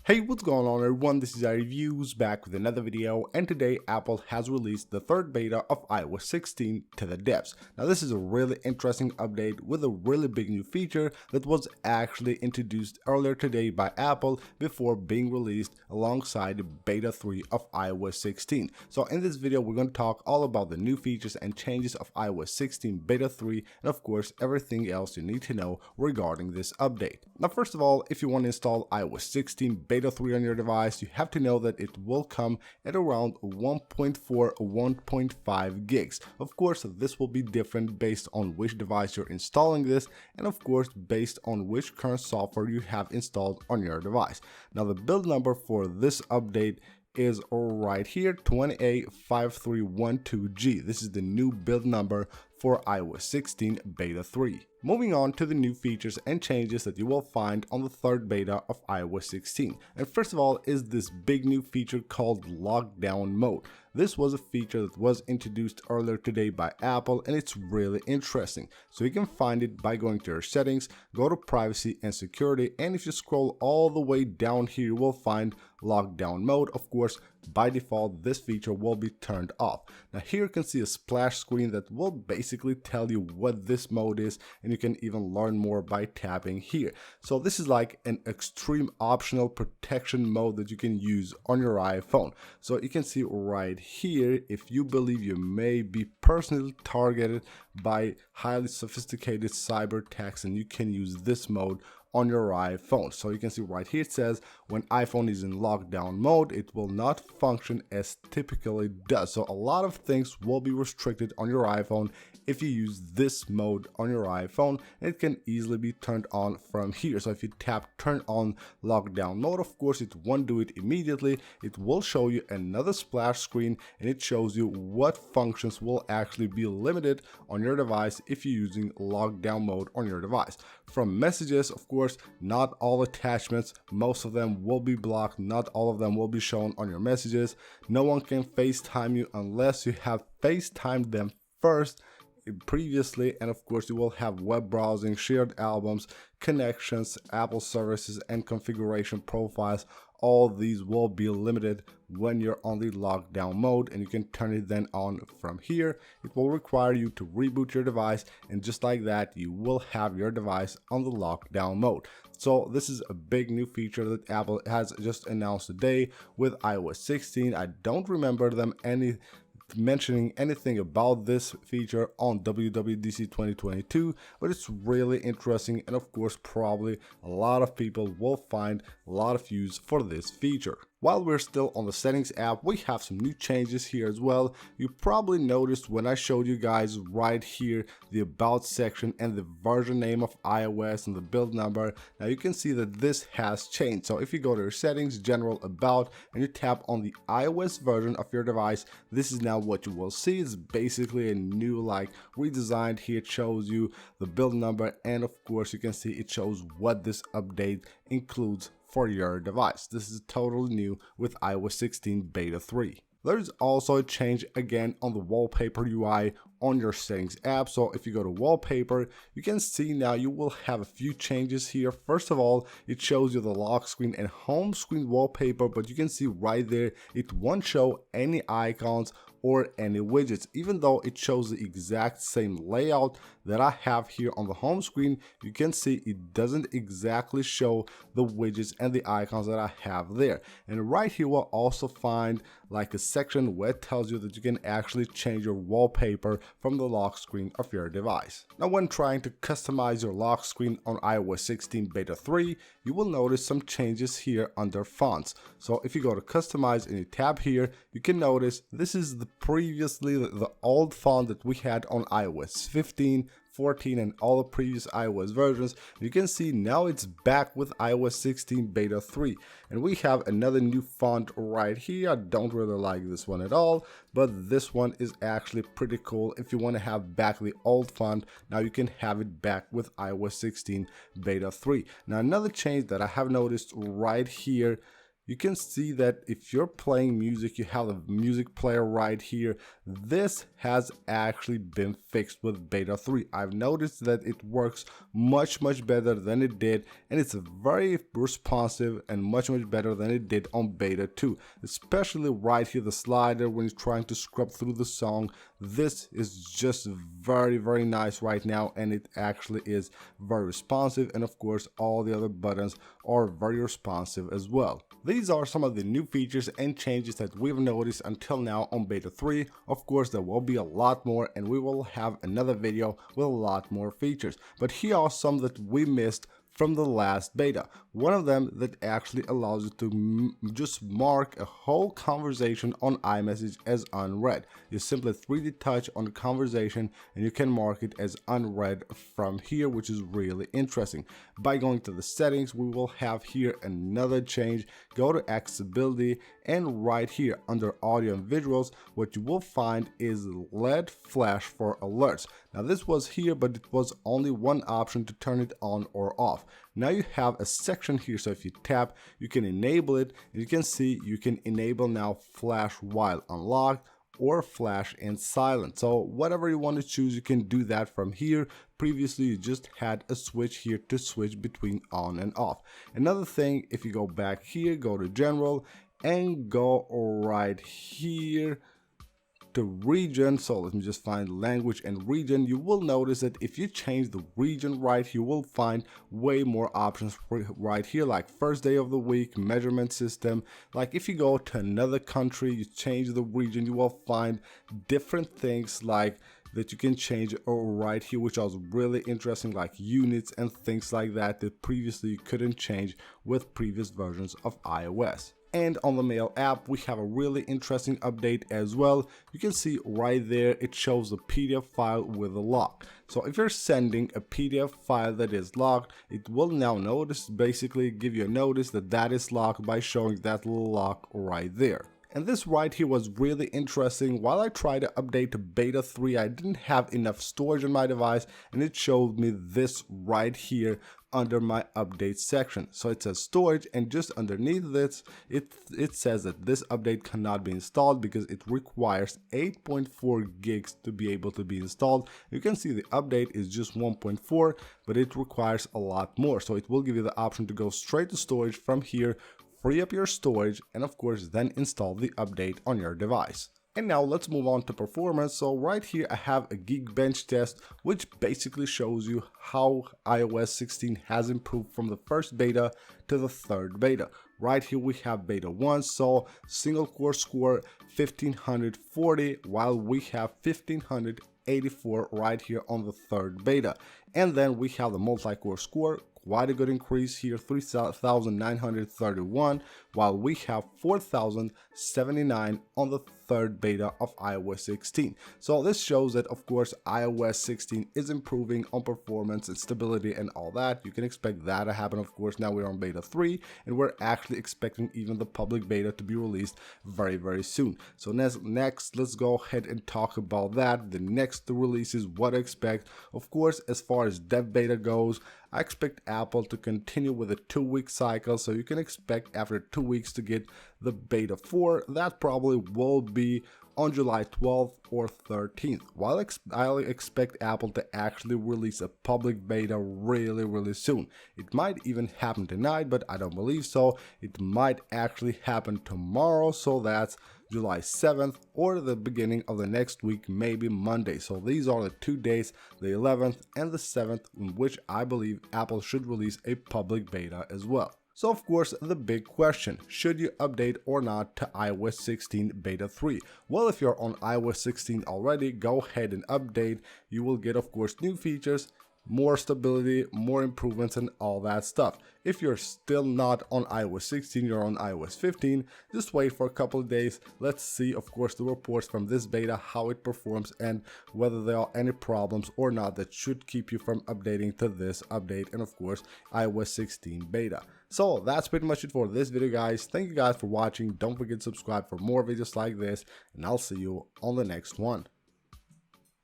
Hey, what's going on everyone, this is iReviews back with another video, and today Apple has released the third beta of iOS 16 to the devs. Now this is a really interesting update with a really big new feature that was actually introduced earlier today by Apple before being released alongside beta 3 of iOS 16. So in this video we're going to talk all about the new features and changes of iOS 16 beta 3 and of course everything else you need to know regarding this update. Now first of all, if you want to install iOS 16 beta 3 on your device, you have to know that it will come at around 1.4-1.5 gigs. Of course, this will be different based on which device you're installing this, and of course based on which current software you have installed on your device. Now the build number for this update is right here, 285312G. This is the new build number for iOS 16 beta 3. Moving on to the new features and changes that you will find on the third beta of iOS 16. And first of all is this big new feature called lockdown mode. This was a feature that was introduced earlier today by Apple, and it's really interesting. So you can find it by going to your settings, go to privacy and security, and if you scroll all the way down here you will find lockdown mode. Of course, by default this feature will be turned off. Now here you can see a splash screen that will basically tell you what this mode is, and you can even learn more by tapping here. So this is like an extreme optional protection mode that you can use on your iPhone. So you can see right here, if you believe you may be personally targeted by highly sophisticated cyber attacks, and you can use this mode on your iPhone. So you can see right here it says when iPhone is in lockdown mode it will not function as typically does. So a lot of things will be restricted on your iPhone if you use this mode on your iPhone, and it can easily be turned on from here. So if you tap turn on lockdown mode, of course it won't do it immediately. It will show you another splash screen, and it shows you what functions will actually be limited on your device if you're using lockdown mode on your device. From messages, of course, not all attachments, most of them will be blocked, not all of them will be shown on your messages. No one can FaceTime you unless you have FaceTimed them first previously, and of course you will have web browsing, shared albums, connections, Apple services, and configuration profiles. All these will be limited when you're on the lockdown mode, and you can turn it then on from here. It will require you to reboot your device, and just like that you will have your device on the lockdown mode. So this is a big new feature that Apple has just announced today with iOS 16. I don't remember them mentioning anything about this feature on WWDC 2022, but it's really interesting, and of course probably a lot of people will find a lot of use for this feature. While we're still on the settings app, we have some new changes here as well. You probably noticed when I showed you guys right here the about section and the version name of iOS and the build number. Now you can see that this has changed. So if you go to your settings, general, about, and you tap on the iOS version of your device, this is now what you will see. It's basically a new redesigned. Here it shows you the build number, and of course you can see it shows what this update includes for your device. This is totally new with iOS 16 beta 3. There's also a change again on the wallpaper UI on your settings app. So if you go to wallpaper, you can see now you will have a few changes here. First of all, it shows you the lock screen and home screen wallpaper, but you can see right there it won't show any icons or any widgets. Even though it shows the exact same layout that I have here on the home screen, you can see it doesn't exactly show the widgets and the icons that I have there. And right here we'll also find like a section where it tells you that you can actually change your wallpaper from the lock screen of your device. Now when trying to customize your lock screen on iOS 16 beta 3, you will notice some changes here under fonts. So if you go to customize and you tap here, you can notice this is the old font that we had on iOS 15, 14 and all the previous iOS versions. You can see now it's back with iOS 16 beta 3, and we have another new font right here. I don't really like this one at all, but this one is actually pretty cool. If you want to have back the old font, now you can have it back with iOS 16 beta 3. Now another change that I have noticed right here, you can see that if you're playing music, you have a music player right here. This has actually been fixed with beta 3. I've noticed that it works much better than it did, and it's very responsive and much better than it did on beta 2, especially right here, the slider when you're trying to scrub through the song. This is just very nice right now, and it actually is very responsive, and of course all the other buttons are very responsive as well. These are some of the new features and changes that we've noticed until now on beta 3. Of course, there will be a lot more, and we will have another video with a lot more features, but here are some that we missed from the last beta. One of them that actually allows you to just mark a whole conversation on iMessage as unread. You simply 3D touch on the conversation and you can mark it as unread from here, which is really interesting. By going to the settings, we will have here another change. Go to accessibility, and right here under audio and visuals, what you will find is LED flash for alerts. Now this was here, but it was only one option to turn it on or off. Now you have a section here, so if you tap, you can enable it, and you can see you can enable now flash while unlocked or flash in silent. So whatever you want to choose, you can do that from here. Previously, you just had a switch here to switch between on and off. Another thing, if you go back here, go to general and go right here to region. So let me just find language and region. You will notice that if you change the region right here, you will find way more options right here, like first day of the week, measurement system. Like if you go to another country, you change the region, you will find different things like that you can change right here, which was really interesting, like units and things like that that previously you couldn't change with previous versions of iOS. And on the Mail app, we have a really interesting update as well. You can see right there, it shows a PDF file with a lock. So if you're sending a PDF file that is locked, it will now basically give you a notice that that is locked by showing that little lock right there. And this right here was really interesting. While I tried to update to beta 3, I didn't have enough storage on my device, and it showed me this right here under my update section. So it says storage, and just underneath this, it says that this update cannot be installed because it requires 8.4 gigs to be able to be installed. You can see the update is just 1.4, but it requires a lot more. So it will give you the option to go straight to storage from here, free up your storage, and of course then install the update on your device. And now let's move on to performance. So right here I have a Geekbench test, which basically shows you how iOS 16 has improved from the first beta to the third beta. Right here we have beta 1, so single core score 1540, while we have 1584 right here on the third beta. And then we have the multi-core score, quite a good increase here, 3,931, while we have 4,079 on the third beta of iOS 16. So this shows that, of course, iOS 16 is improving on performance and stability and all that. You can expect that to happen. Of course, now we're on beta 3, and we're actually expecting even the public beta to be released very soon. So next, let's go ahead and talk about that. The next releases, what to expect. Of course, as far as dev beta goes, I expect Apple to continue with a 2-week cycle, so you can expect after 2 weeks to get the beta 4. That probably will be on July 12th or 13th. While I'll expect Apple to actually release a public beta really soon. It might even happen tonight, but I don't believe so. It might actually happen tomorrow, so that's July 7th or the beginning of the next week, maybe Monday. So these are the 2 days, the 11th and the 7th, in which I believe Apple should release a public beta as well. So of course, the big question, should you update or not to iOS 16 beta 3? Well, if you're on iOS 16 already, go ahead and update. You will get, of course, new features, more stability, more improvements, and all that stuff. If you're still not on iOS 16, you're on iOS 15, just wait for a couple of days. Let's see, of course, the reports from this beta, how it performs, and whether there are any problems or not that should keep you from updating to this update, and of course, iOS 16 beta. So that's pretty much it for this video, guys. Thank you guys for watching. Don't forget to subscribe for more videos like this, and I'll see you on the next one.